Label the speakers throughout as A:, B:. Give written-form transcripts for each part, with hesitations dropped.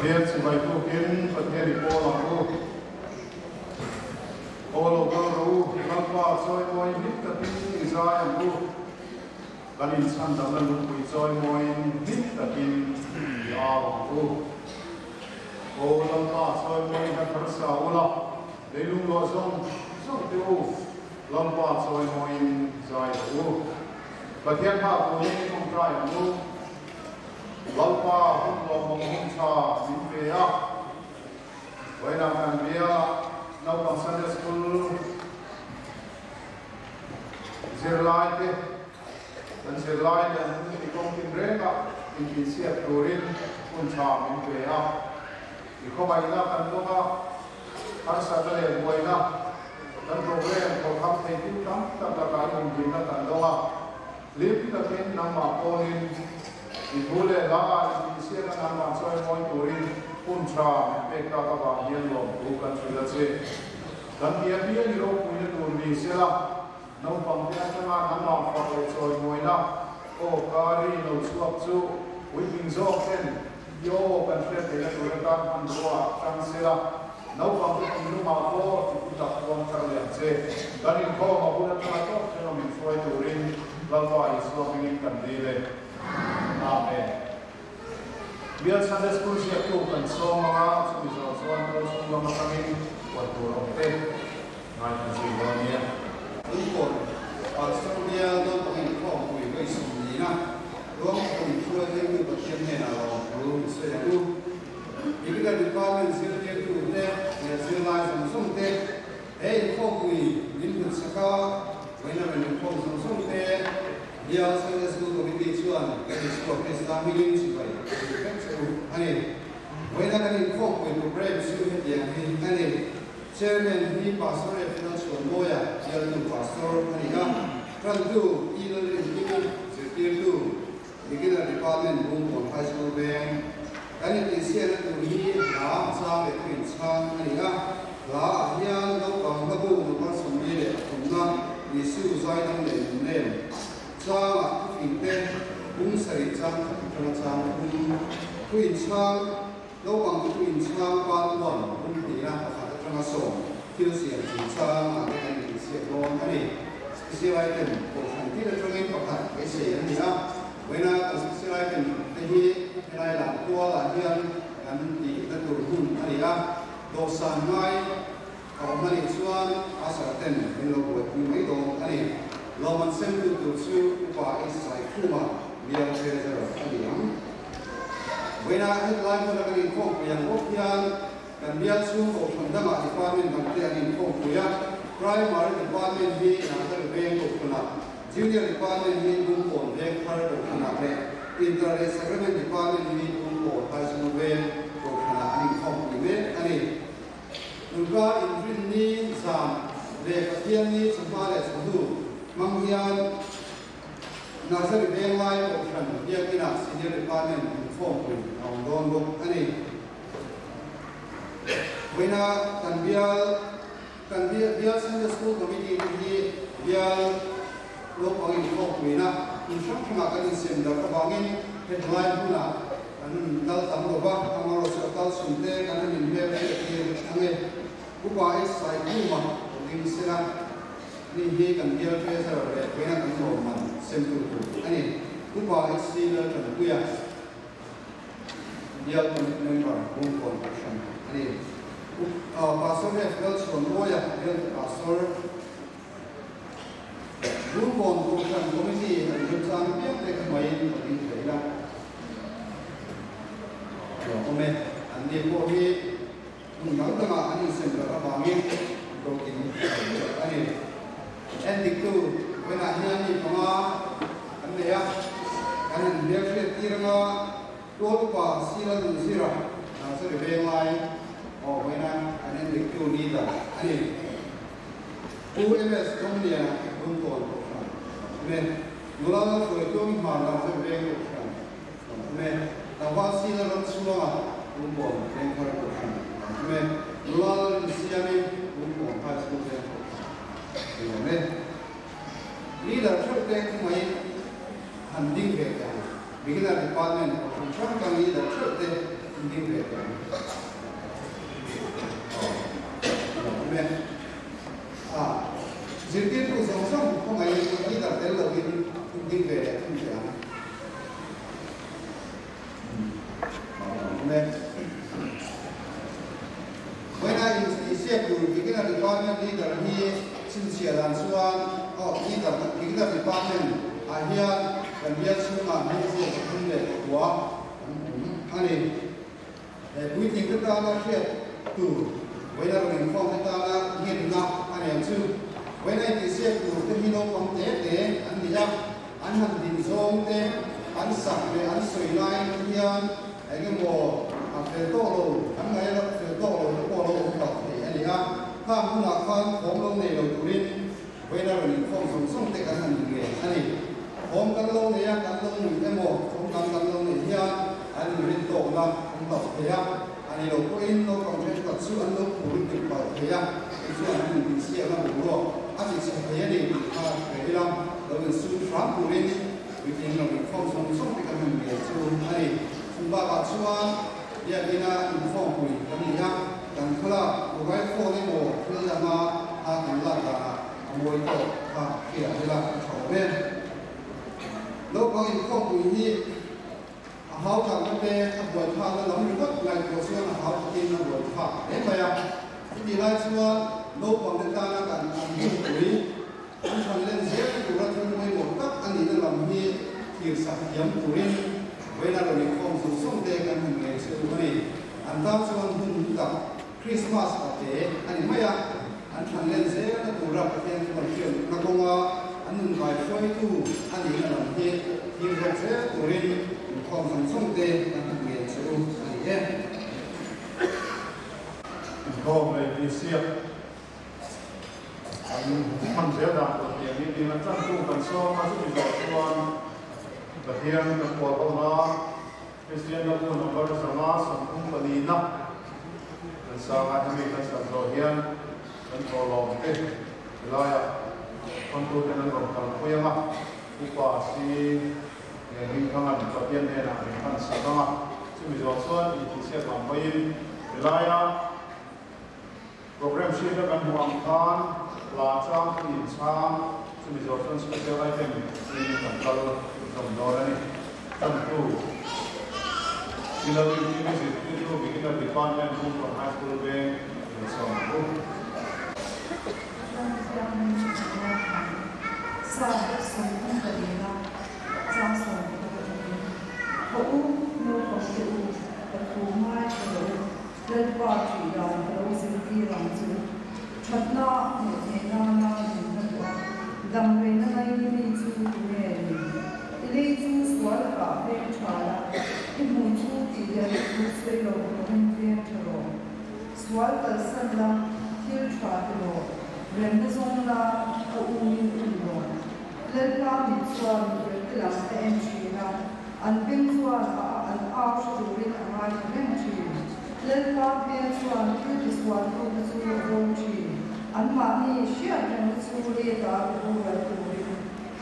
A: Hiện sự bày tu kiến vật thể đi bộ lòng tu ô lô cơ ru lăng qua soi môi mít tập tin Israel tu galin san đầm lân lục quỷ soi môi mít tập tin Yao tu ô lăng qua soi môi đặt thật sa ô lộc để lung lo sông sông tiêu lăng qua soi môi Israel tu vật thể hạ tu những công trai tu lâu qua hôm lo mong hôm cha mình về á, vậy là mình về nấu bằng Sunday school, share lại đi, dan share lại dan mình công tin rèn á, mình chỉ share turin hôm cha mình về á, thì không ai là cần đâu á, hắn sẽ tới đây quay á, dan program của khắp thế giới lắm, tất cả các công ty là cần đâu á, clip là cái nằm ở Poland Ibule laga isia na nama soi moi turin puncha pekta ka ba hian lo bukan chula che dan dia dia ni ro punya tur ni sela no pam dia changa nama fa soi moi na o kari no suap chu wiping zo ken yo kan tre te la tur ka an roa chang sela no pam tu nu ma ko tu ta kon kar le che dan in ko ma bula ta to no min soi turin lalwa islo min kan dile Amen. Biar Sunday school siap tu kan semua semua terus semua kami waktu rote ngaji semuanya.
B: Untuk Australia dan Bangkok boleh sendiri na. Ruang kontrol yang berbagian ni nak belum saya tu. Ini kan department saya tu ni, saya lain langsung tu. Kau boleh minta sekarang, mana kau langsung tu. Dia Sunday school committee cuan, kami sekolah Islam ini supaya ane, wena kami kok program sudah yang ane, chairman ni pastor yang cuan boya, dia tu pastor ane kan, kan tu ini seperti tu, kita department bung high school bank, ane isian tu ni lah sampai kencang ane kan, lah yang kau bangga bung sembilan, kumna isu saya yang lain. Chainte bung sari chang thang chang kuin chang lo bang kuin chang ban wan bung ti na ka thang so kil sia chi chang a ka ni sia lo ani special item ko san ti la tongin pakhat ke se ani a wena ka special item te hi helai la tua la hian kan ti ta tur hun ani a do san mai ka mani chuan asa ten in lo ko ni mai do ani lo man sem tu chu pa is sai kuma lian treasure ani am wena headline ko la kan ko yang ko hian kan bial chu ko thanda ma department kan te ani ko puya primary department hi na ta veng ko kuna junior department hi bum kon veng phar ko kuna le internet sacrament department hi bum ko high school veng ko kuna ani ko ni ani nuka in ni zam le pathian ni chuma le chu manghian na sa veng lai ko than dia kina senior department form ko on don go ani wena kan bial Sunday school committee ni bial lo pangin ko kuina in shop ma kan sem da ka bangin headline puna an dal tam ro ba amaro sa tal sunte kan min be be ke thange ku ba ai sai ku ma ding sira ni he kan bial treasure re wena kan ro man sem tu ani ku ba ai si la kan ku ya bial member bum kon ani pastor has built from Roya, built pastor. Group on Christian committee and good time, built the combined in Kayla. Amen. And the Bohi, Nagama, and Sembra Abami, broken. And the two, when I hear me come out, and they are, and therefore, Tirama, Gopa, Sira, and Zira, and so the bay line. Oh, when I'm in the two leader, I mean, whoever's come here, don't go on. I mean, you love for a young man, that's a very good friend. I mean, the one sealer on Sula, don't go on, then for a good friend. I mean, you love the Siami, don't go on, high school, then for a good friend. Leader, should take my hunting vehicle. Beginner department, from Trump, leader, should take hunting vehicle. Jirgin ku song không ai đi tập đến lâu đi về không thể ăn. Nên với này thì xếp đủ cái là department đi tập đi xin xỉa làm xuan, đi tập cái là department hiện cần biết số mà đi xỉa không để quá. Anh ấy quý thì chúng ta đã xếp đủ với là mình không chúng ta đã hiện nào anh em chưa với này thì xếp đủ cái hino phong tế để anh đi ra anh hành định zoom tế anh sạc về anh soi lại hiện cái mồ về tổ lô anh ngay là về tổ lô tổ lô tập thì anh đi ra tham cũng là tham phóng lông này đầu tiên với là mình không sống sống tế anh hành định anh đi phóng căn lông này căn lông mình cái mồ phóng căn lông này hiện anh mình tổ làm không tập thì anh ấy có in nó còn trên tập sự anh lúc của mình tự bảo thế à cái chuyện anh mình sẽ làm một lỗ anh chỉ sẽ thấy đi cái làm rồi mình suy phán của mình vì thế là mình không sống sống thì cái mình để cho anh ấy chúng ta bảo cho anh giờ cái là mình phong quỷ cái gì nhá cần cứ là một cái phong cái mồ cứ là mà cần là mồi tổ kia là khẩu bên lúc có những phong quỷ như hậu thằng nó về buổi thà nó lắm mình rất là của xưa là hậu tin là buổi thà đến bây giờ thì lại xưa lúc còn người ta là cần ăn tuổi anh còn lên dễ của nó thân với một cấp anh ấy là làm như thiệt sạch hiếm tuổi với là mình không dùng sông têกันhình ngày xưa này anh ta cho anh hùng tập Christmas ở thế anh ấy mấy anh còn lên dễ nó tụ tập cái còn chuyện nó không anh hùng vài phơi tu anh ấy là làm như thiệt sạch dễ tuổi không dùng sông tê là thực hiện sử dụng này em
A: không về đi xếp mình sẽ làm được những điều mà trong khu phần số mà chúng mình gọi là và hiện là của ông nó Christian là của nó có rất là sống cũng có đi nắp nên sao ai mình phải sản xuất hiện nên có lòng cái lại con tôi cái năng lượng càng khuyên mà cũng có gì mình không làm cho tiền này là mình cần sản xuất chứ mình dọn xuân thì sẽ làm mấy lại program sheet là cần hoàn thành la chang in chang chumi zo chon special item in control from dorani tampu Beginner department from high school bank and so on.
C: Swalta sanda hil tratilo, rendezonda o unin ulo. Lelka mitsuan vertilas enchina, an benzuan an arshturin amai venchi. Lelka benzuan hiltiswan ubezu ronchi, an mani shiatan tsuri da ubeturin.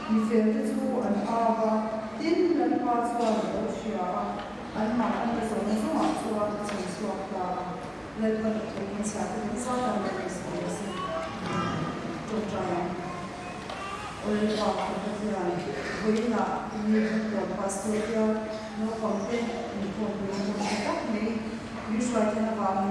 C: Nifeltizu an ava, din lelka zuan roshia, an mani bezonzuma zuan tsusuakta. Led by the South American schools, Georgia, Oliva, Willa, New Pastoria, no content in Company, usually can have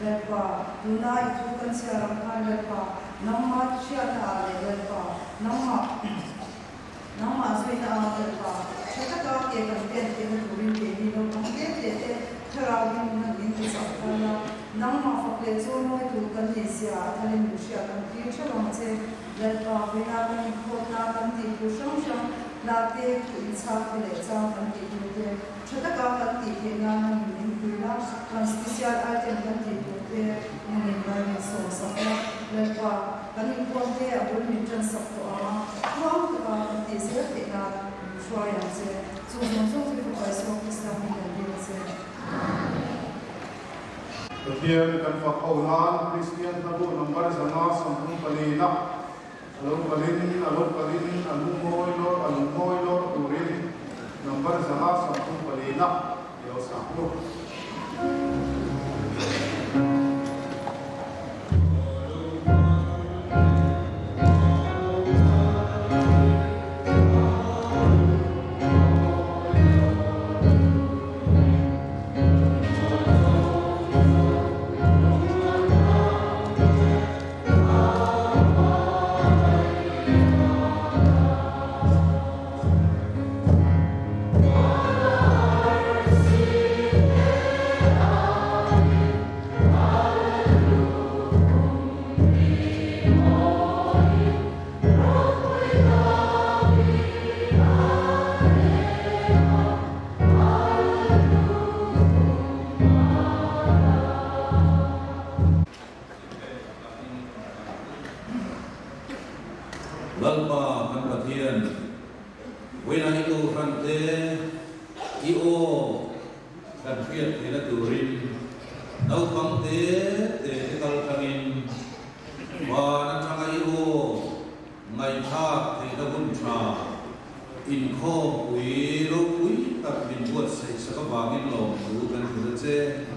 C: led by Luna, you can see a hundred pa, Nama Chiata, led by Nama Swing out the pa, Chaka, a content in the Ruby, no content. Karagin na hindi sa kanya nang mafaklezo mo ito kanisia talin siya kan teacher onse lalpa binagan ko na kan tipo siyang late insa kile sa kan tipo de chata kan tipo na ng pula kan special item kan tipo de ng mga so sa lalpa kan ko de abul minsan sa to ko kan teacher na shoya se so ko so sa
A: Kemudian kan fakaunan Kristian tabu nomor sama sampung palina, alun palin, alun moilor, urin nomor sama sampung palina, yo sampung.
D: Lalpa kan pathian, wena itu frante, io kan fiat ina turin, nau pangte te kal kanin, wana changa io ngai thak te dabun cha, in kho ui tak bin buat sai sakabangin lo kan kudace,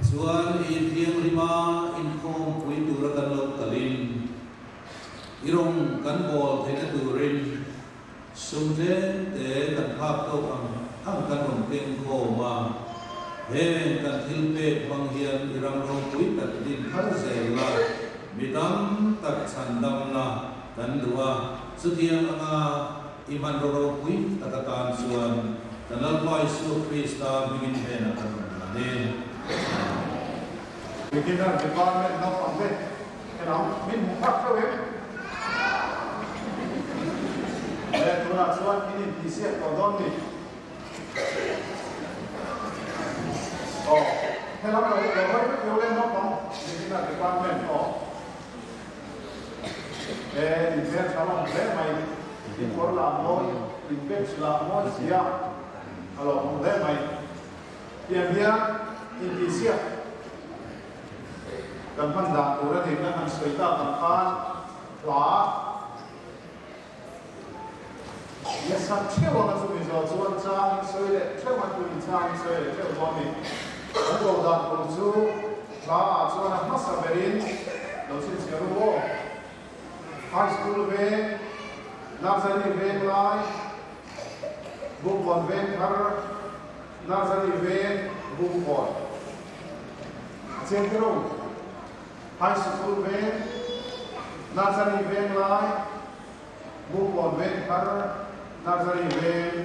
D: suan in tiang lima in kho ui turakan lo kalin. Irong kan bol thena turin sumte te kan phap to ang kan rom teng kho ma he kan thilpe banghian irang ro pui tat din khar zela midam tak sandam na kan dua setiang anga iman ro pui takatan suan tanal pai su krista bingin hena kan ne
A: Beginner department no pambe kenam min mukhak we Tuna suan ini disiap kodon ni. Oh, kalau boleh nopang, kita department di pihak salam mai di korla moi, di pihak salam moi siap. Kalau mai, dia ini siap. Dan pandang orang dengan cerita tentang lah. Yes, I'm sure one of them is also one time, so that too much in time, so that tell me, I go down from zoo, là cho nó mất sao berin đầu tiên sẽ luôn high school về nursery về lại buông còn về thar nursery về buông còn xem cái đâu high school về nursery về lại buông còn về thar nursery về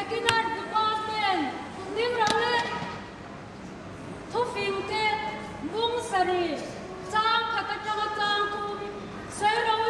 E: beginner department ning role thu phim te bung sari chang khata chang chang tu sai role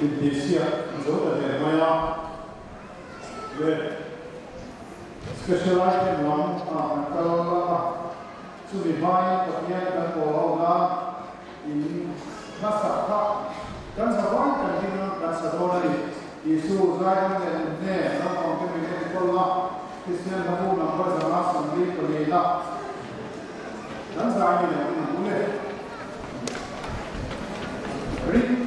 A: Indonesia, so that Maya, specialized in one, to be fine, but yet the Corona in Nasaka, that's a one continuum, that's a totally issue, right? And there, not complicated for Christian Hamu numbers are not some people made up. That's the idea. Ready?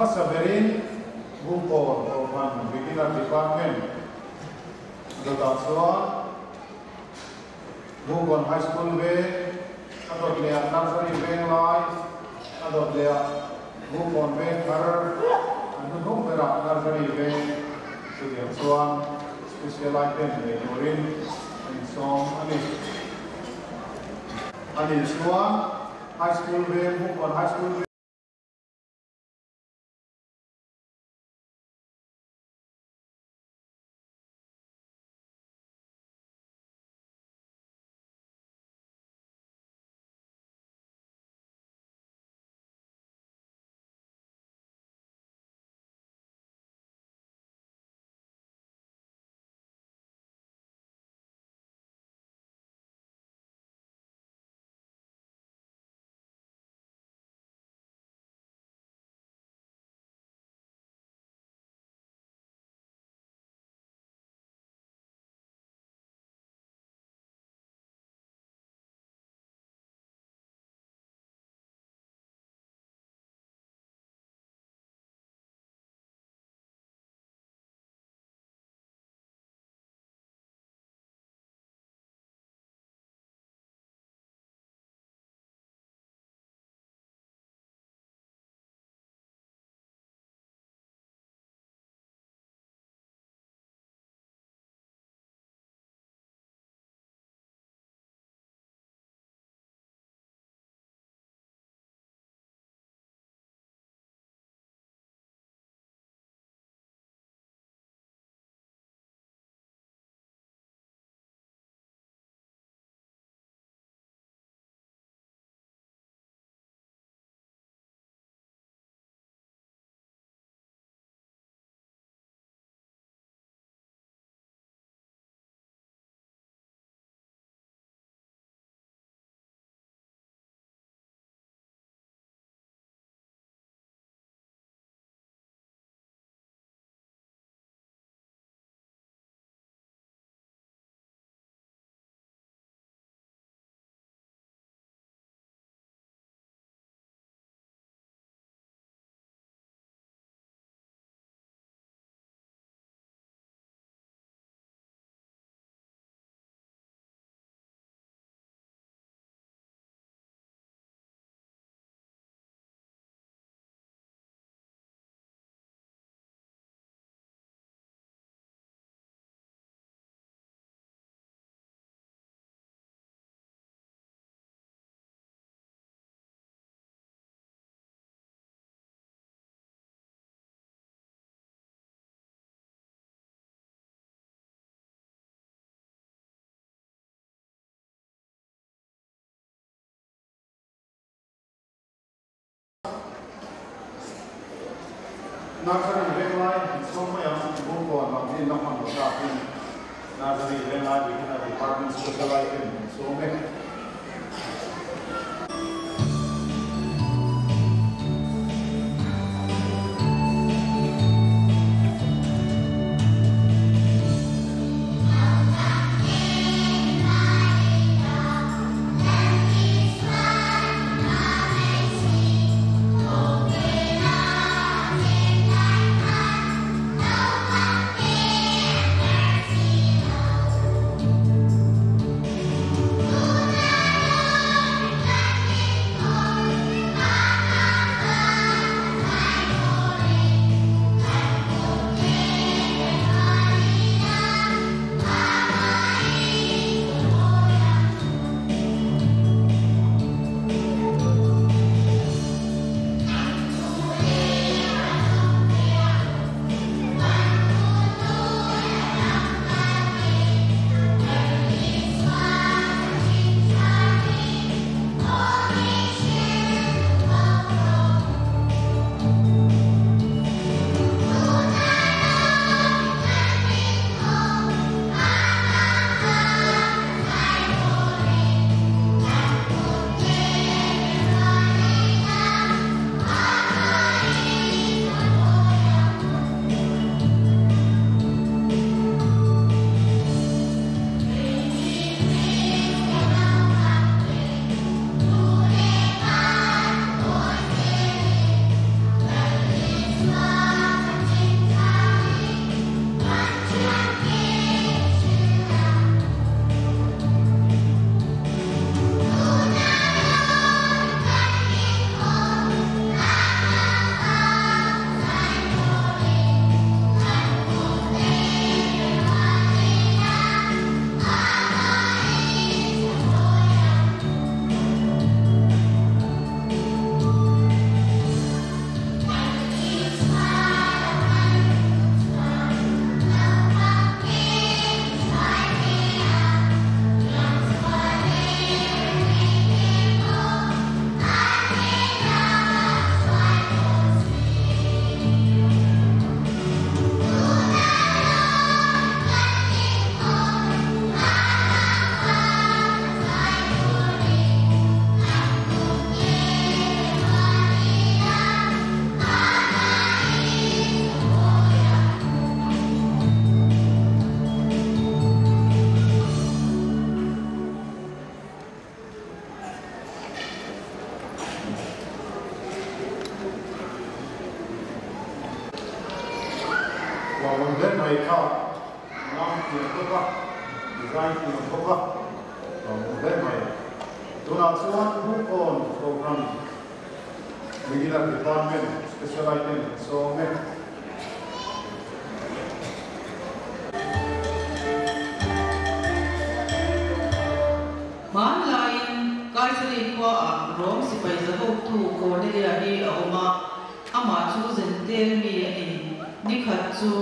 A: Masaberin Bungkol Oman Beginner Department Dotasoan Bungkol High School Bay Adot Lea Nursery Bay Life Adot Lea Bungkol Bay Harar and Bungkol Nursery Bay Dotasoan Specialized in Norin and Song Anil Suan High School Bay Bungkol High School Bay Nursery Line, so many Bungkol, not in the Nursery Line, we can have departments specialized in so many.
F: Oh
A: modern mai ka nam ki ko ka design ki ko ka modern mai tuna chuan hu on program regular department specialized in so men
F: man lain kai sali kwa rom si pai za ho tu ko ne ya ni oma ama chu zen tel mi ani ni khat chu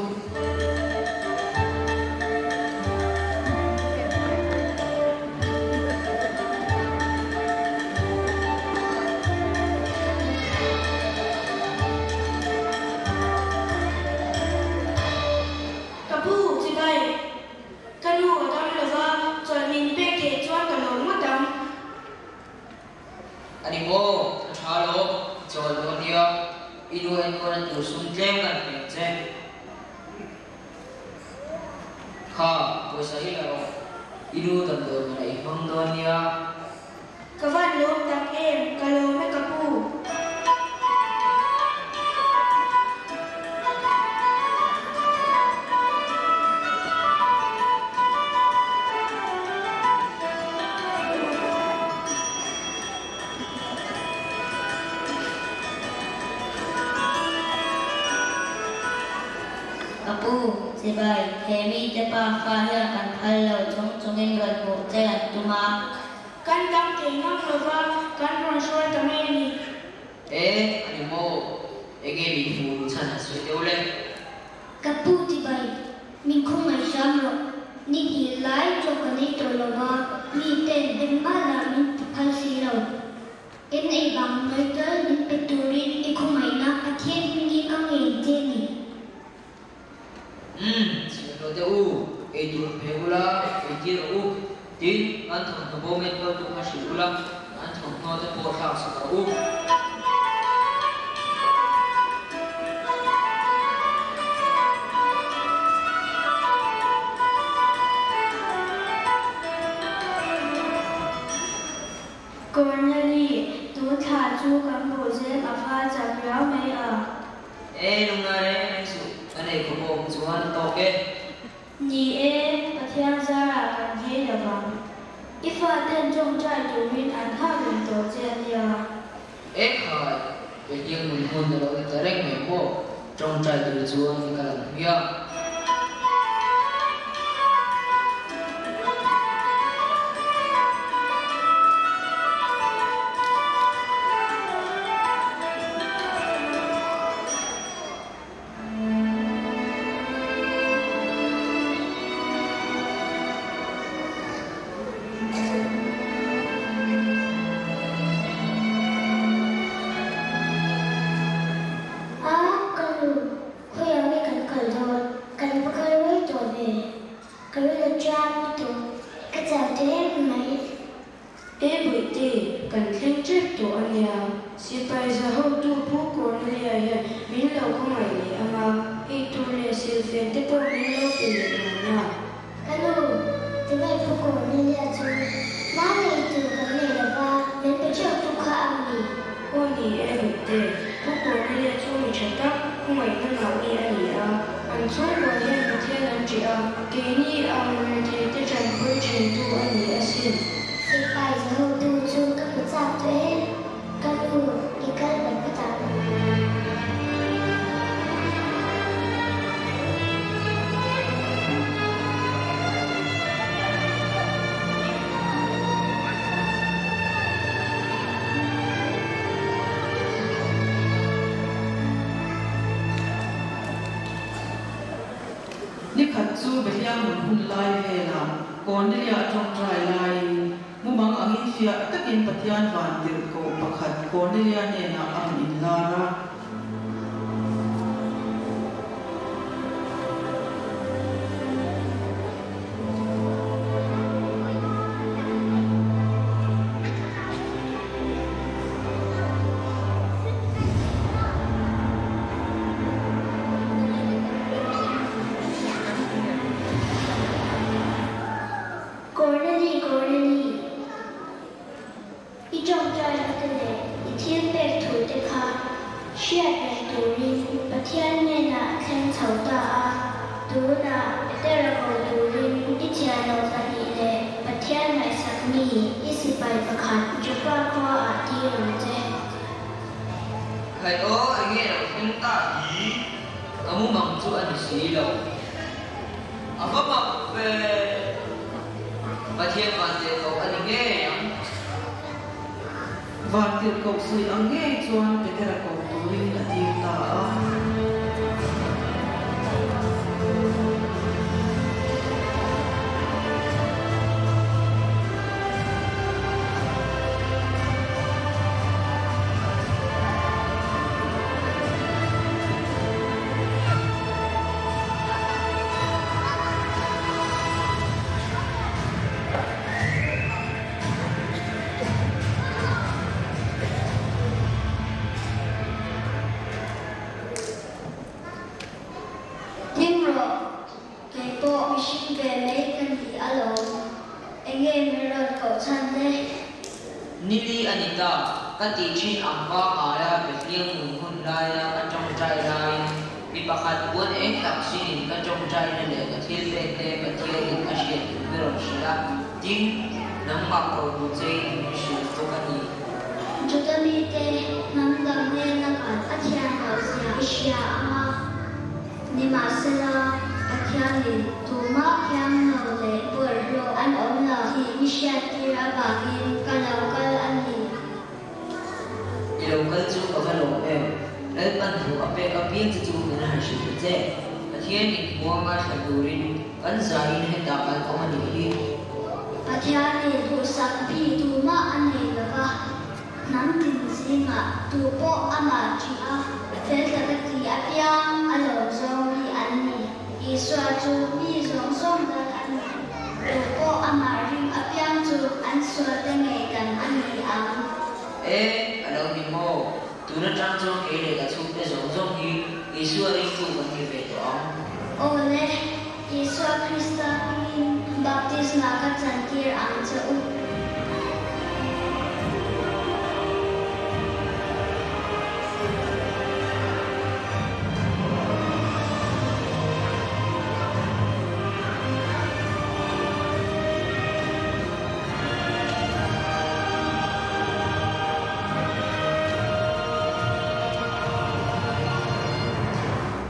G: Hãy subscribe cho kênh Ghiền Mì Gõ để không bỏ lỡ na etera ko turin itia no tani le pathian mai sakmi isipai pakhat chupa ko ati ruje
H: khai o anh nghe được phim ta ý kamu mang chu anh xí đâu à vấp mặt về pathian quan thế cậu anh nghe
F: Van tiệt cầu suy ang nghe chuan Peter cầu turin ati ta
H: Nili Anita kan teaching ang kaya befriang mungkon daya kan trong trai rai pipakat buat taksinin kan trong trai na le katil pete patirin asyik meron sila ting nang makaw bujay ni siya to kani
G: Jutami te nang damne nakan atyan siya isya ama ni masela atyanin tuma kyang no le porlo an omna hi isya tira bagin kalawkal ani
H: ilaw kalju pagalaw Lahat man po ape-apin sa tuwa na hasil ito. At yan ikmuha sa turin kan zahin hitapan ko manihin.
G: At yan itusak pi tuma ani lava nang tinsinga tupo ama chia felta kati apiang alo zong ani iswa chu mi zong song dan ani tupo ama ring apiang chu answa tenge kan ani ang
H: Alam ni mo Tuna trang trong kể để cả chung để giống giống như Isua ring tu bằng như vậy đó.
G: Ole Isua Krista pin baptis na ka chantir ang chau.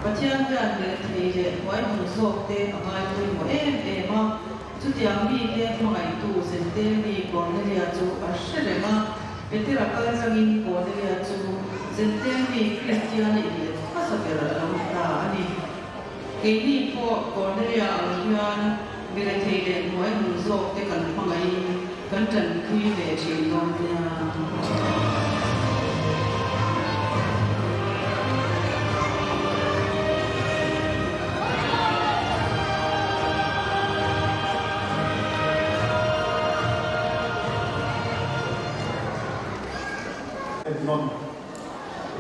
F: Pathian gan le thei le wai mu sok te angai tu mo ma chu tiang mi te mai tu sen te mi ko ne lia chu a shere ma petira kal sangin ko ne lia chu sen te mi Christian le ka sa pera la ta ani ke ni po ko ne lia ang hian mi le thei le wai mu sok te kan mangai kan tan khui ve chi non nia
A: non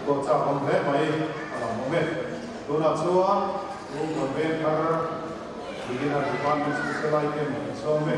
A: ko cha bang he mai ala mo me do na chua do ko be kar beginner department specialized so me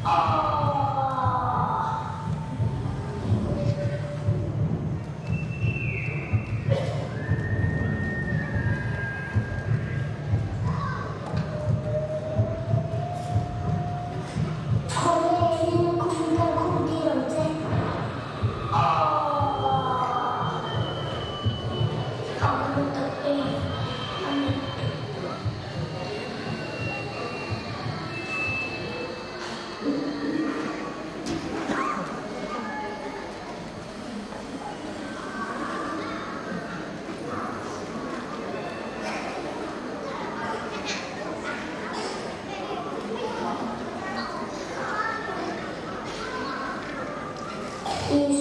G: Hãy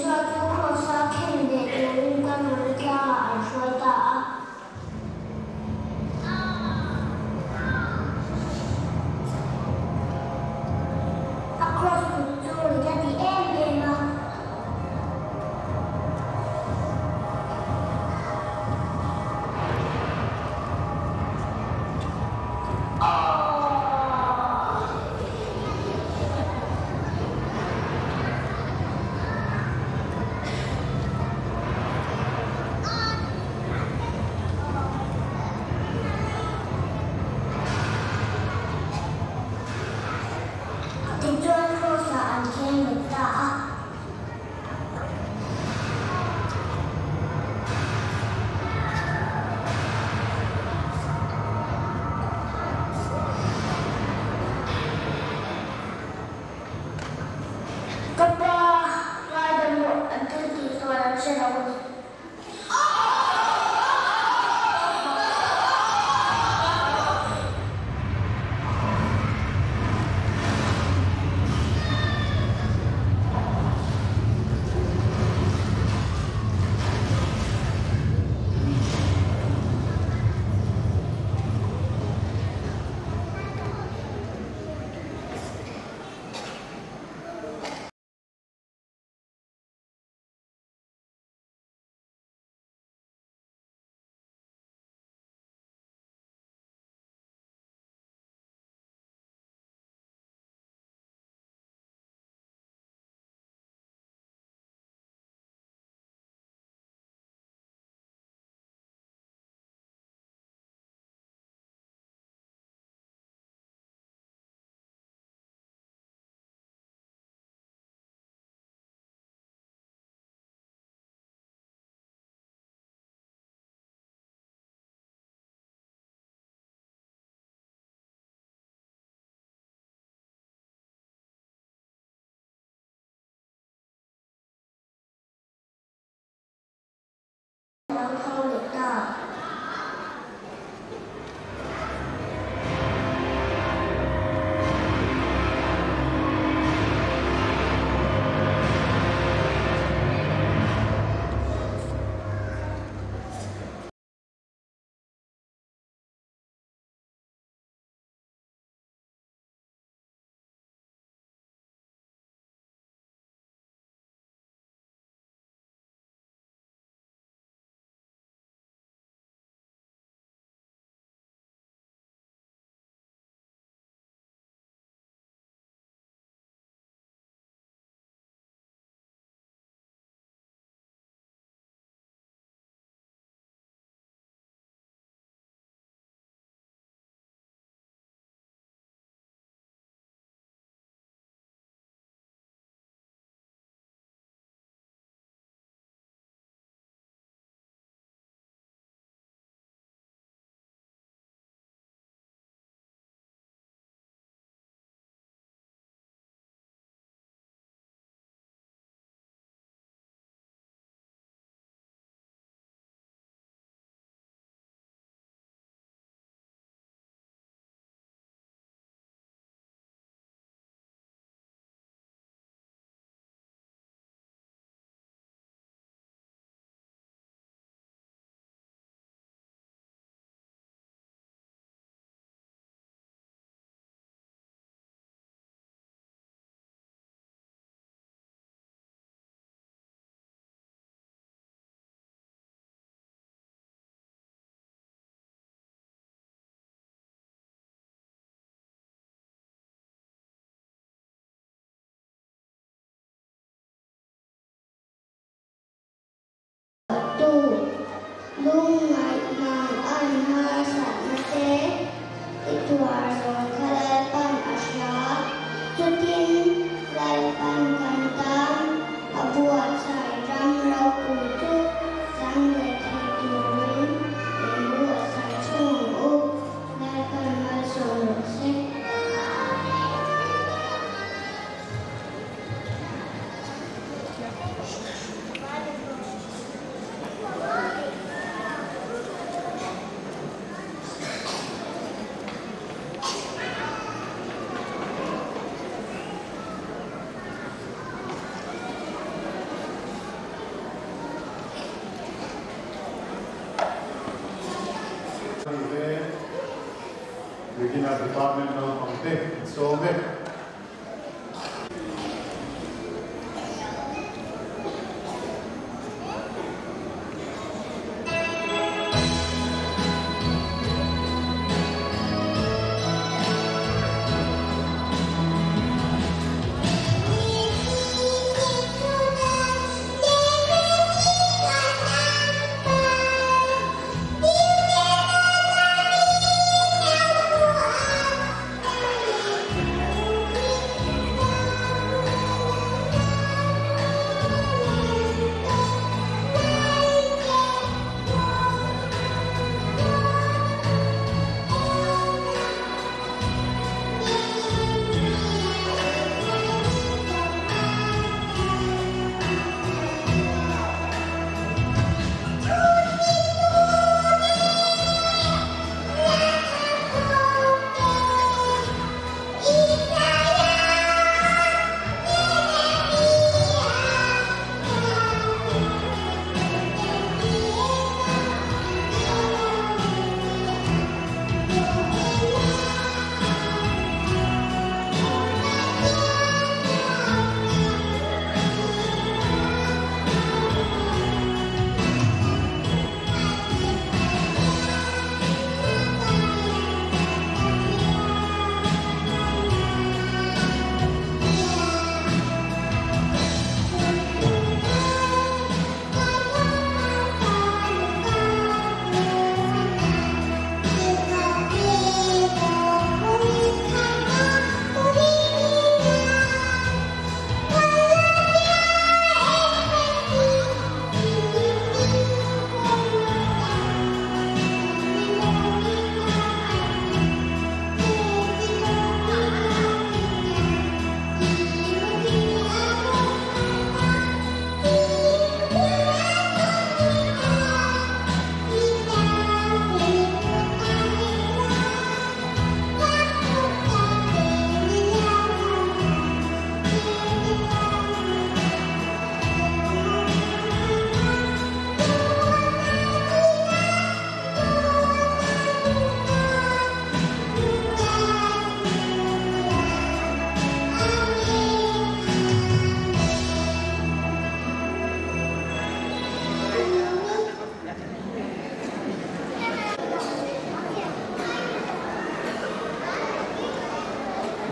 G: subscribe cho kênh Ghiền Mì Gõ để không bỏ lỡ
A: Regional Department of Contact, so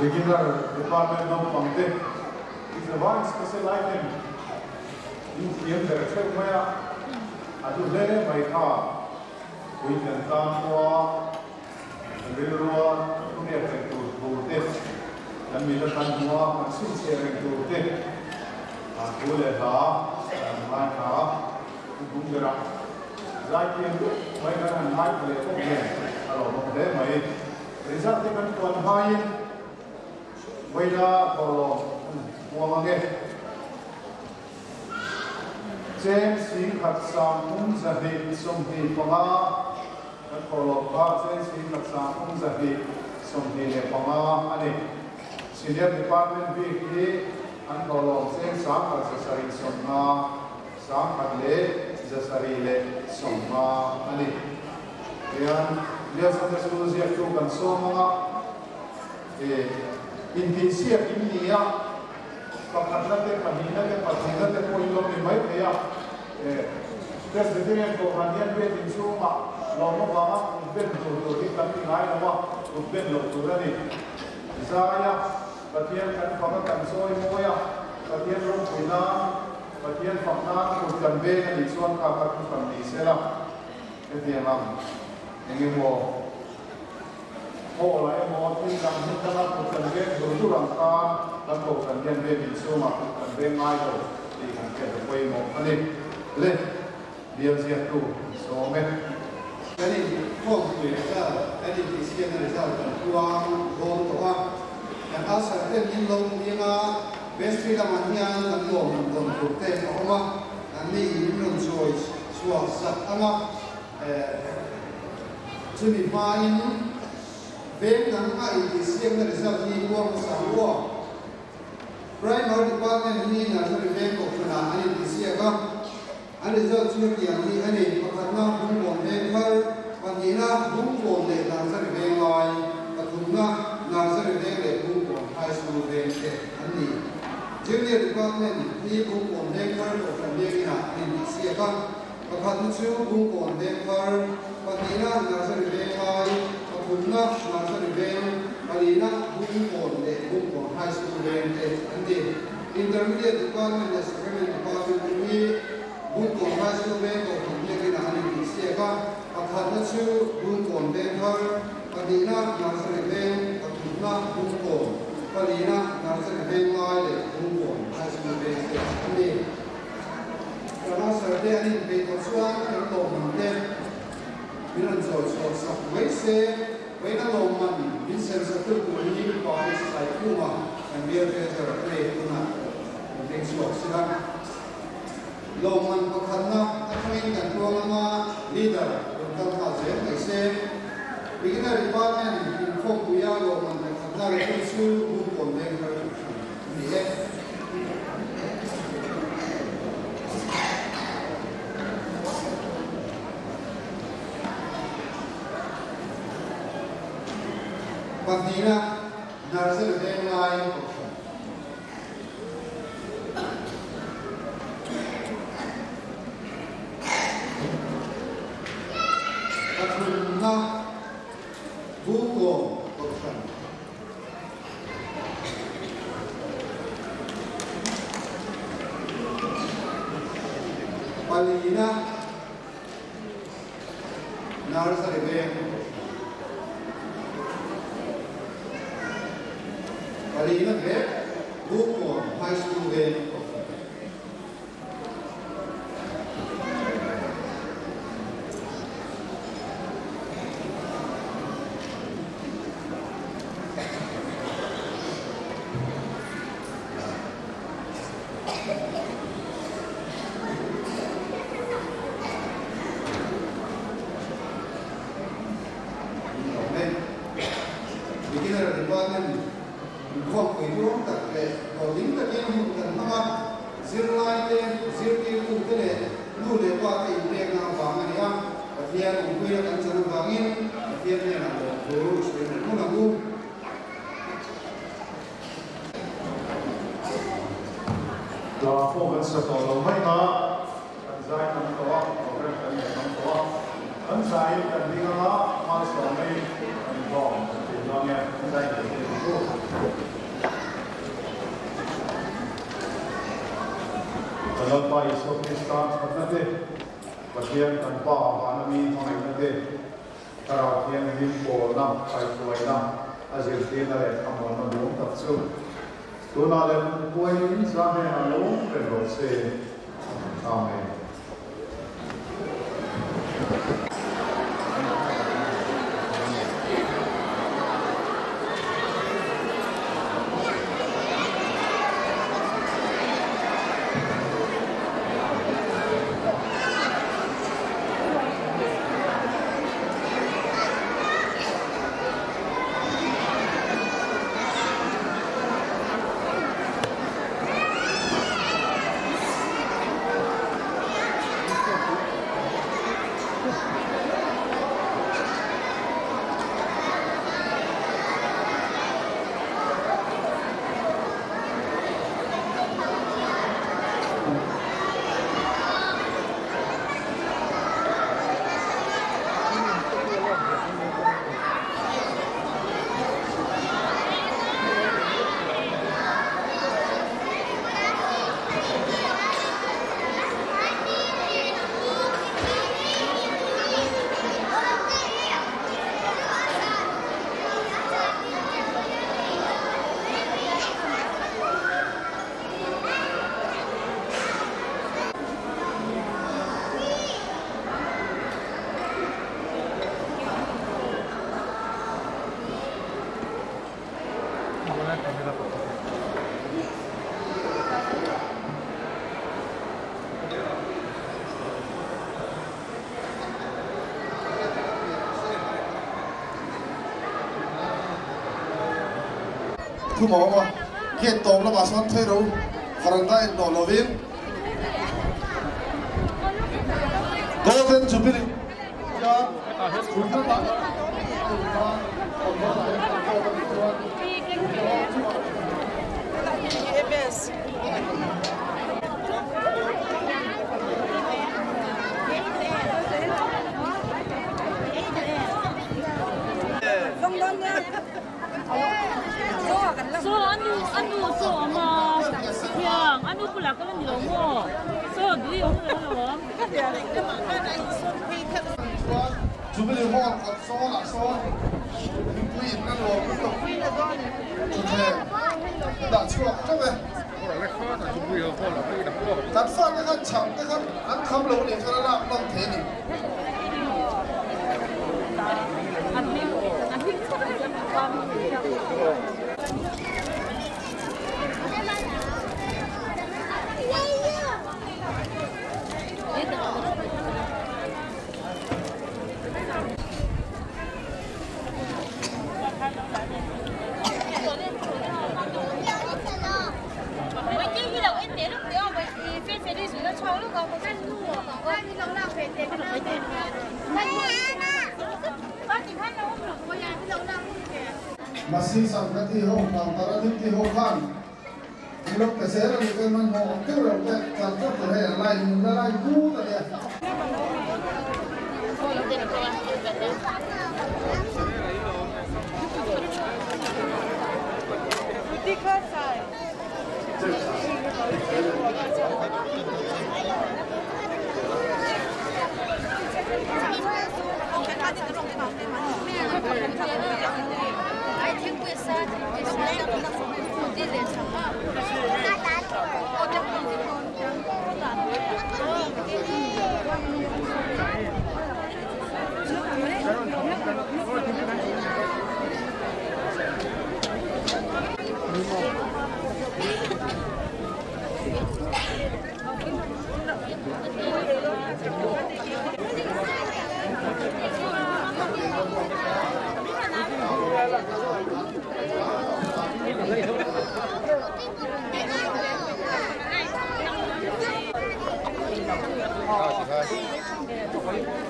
A: Regional Department of Contact is a one special item in the direction where I do let my car we can come for a little to get to this and we can more sharing to this and do let my car to do the like in my car and my play again along there my result taken to high bây giờ có mua mang nghe trên sĩ khắc sang cũng giả vị sông thị phong á các có lộc ba trên sĩ khắc sang cũng giả vị sông thị lệ phong á anh senior department vi khi anh có lộc trên sáng khắc giả sari sông á sáng khắc lệ giả sari lệ sông á anh yan lihat sampai sepuluh siap tu kan semua Indonesia ini ya, pakatnya pahinnya pahinnya poin ni mai ya, terus dengan kohannya bed insuma, lalu bawa bed tu di kami lain bawa bed tu ni, saya bagian kan pakai soi moya, bagian rumpuina, bagian pakna kurang bed ni suan kakak tu kami selah, itu yang am, yang mauโอ้ไรมอที่ดังที่ตลาดคนเดียนดูดูหลังคาแล้วก็คนเดียนเว in so ma kan ben ngai do ti kan ke do poi mo ani le bial zia tu so me
B: cái này không phải là cái này thì xem là sao quang gồm có cái áo sợi tên in lông như là best free làm anh nha làm gồm thuộc tên của ông anh đi in lông rồi xóa sạch anh cho nên mà in bên nắng ai thì xem là sao đi quang sáng quang primary department ni là cho nên bên của phần nào anh thì xem các anh ấy giờ chưa tiền thì anh ấy có khả năng cũng còn nên hơn và nghĩ là cũng còn để làm sao để về ngoài và cũng là làm sao để cũng còn hai số về để anh ấy trước đây thì con nên đi cũng còn nên hơn của phần việc là anh ấy sẽ con và khả năng chưa cũng còn nên hơn và nghĩ là làm sao để về ngoài và cũng là làm sao để về và nghĩ là cũng còn để cũng còn hai số về để anh ấy intermediate department là secondary department ni buôn còn hai số bên của công ty cái nào thì sẽ có và thật là chú buôn còn bên hơn và đi na nào sẽ được bên và chúng na buôn còn và đi na nào sẽ được bên ngoài để buôn còn hai số bên để anh đi và nó sẽ để anh đi về tổ chức cái tổ mình đến mình làm rồi sắp mấy xe mấy nó lồng mình mình sẽ tự của mình có cái sai khu mà anh biết cái giờ cái này cũng là mình sửa sai lòng mình có khả năng mình cần có một leader được tạo ra cái xe vì cái này department mình không có nhau lòng mình có khả năng để tự sự buôn còn lên hơn như thế và tí là nó sẽ được đem lại na buko option palina nursery bank palina bank buko high school bank
A: Đó phổ biến sự tổ lòng mấy mà anh giải nằm toa, hoặc là anh nhảy nằm toa, anh giải cần đi ngang mà sau này anh vòng thì nó nghe anh giải được cái gì đó. Anh nói bài số cái start bắt đầu đi, bắt đầu anh bảo anh mình không anh đi, cái đầu tiên mình bỏ năm, phải quay năm, Argentina là anh muốn nó đúng tập trung. Tu na le poi sa me na lo pe lo se amen.
G: Thank you.
A: thu mỏ mà kia tôm là bà son thấy đâu phần tay nổ lò viên golden jubilee ya
E: So anu so ama yang anu pula kalau ni lomo. So dui orang lomo.
A: jubilee hall còn số là số những quy định nó rồi cũng được chủ thể đã chịu chắc về đặt phát cái khăn chẳng cái khăn ăn khăm lâu để cho nó làm đông thế này mà sinh sản cái thì hậu làm ta đã thích thì hậu khăn lúc cái xe là cái mình họ kêu là cái sản xuất của hệ lại là lại cũ rồi đấy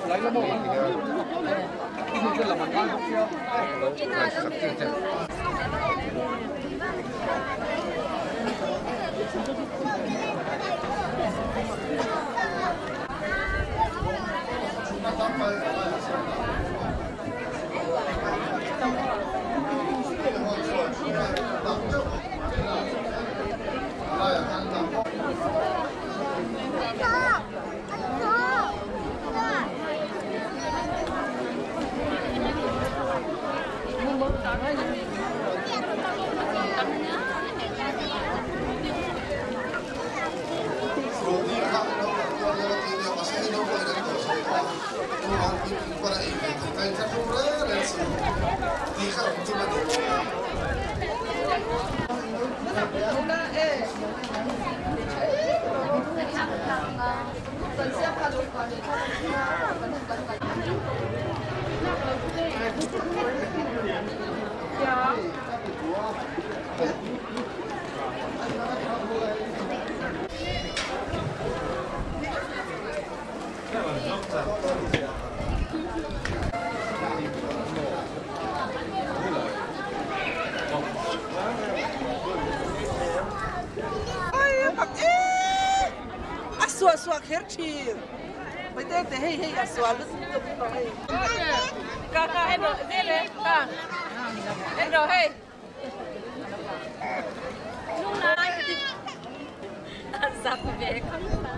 I: lấy nó một cái là mình ăn chưa
J: Suak herchi, bây giờ hey suak lúc đó hey. Kakak em rồi, dễ kak. Em rồi hey.
E: Lúc này sắp về không phải.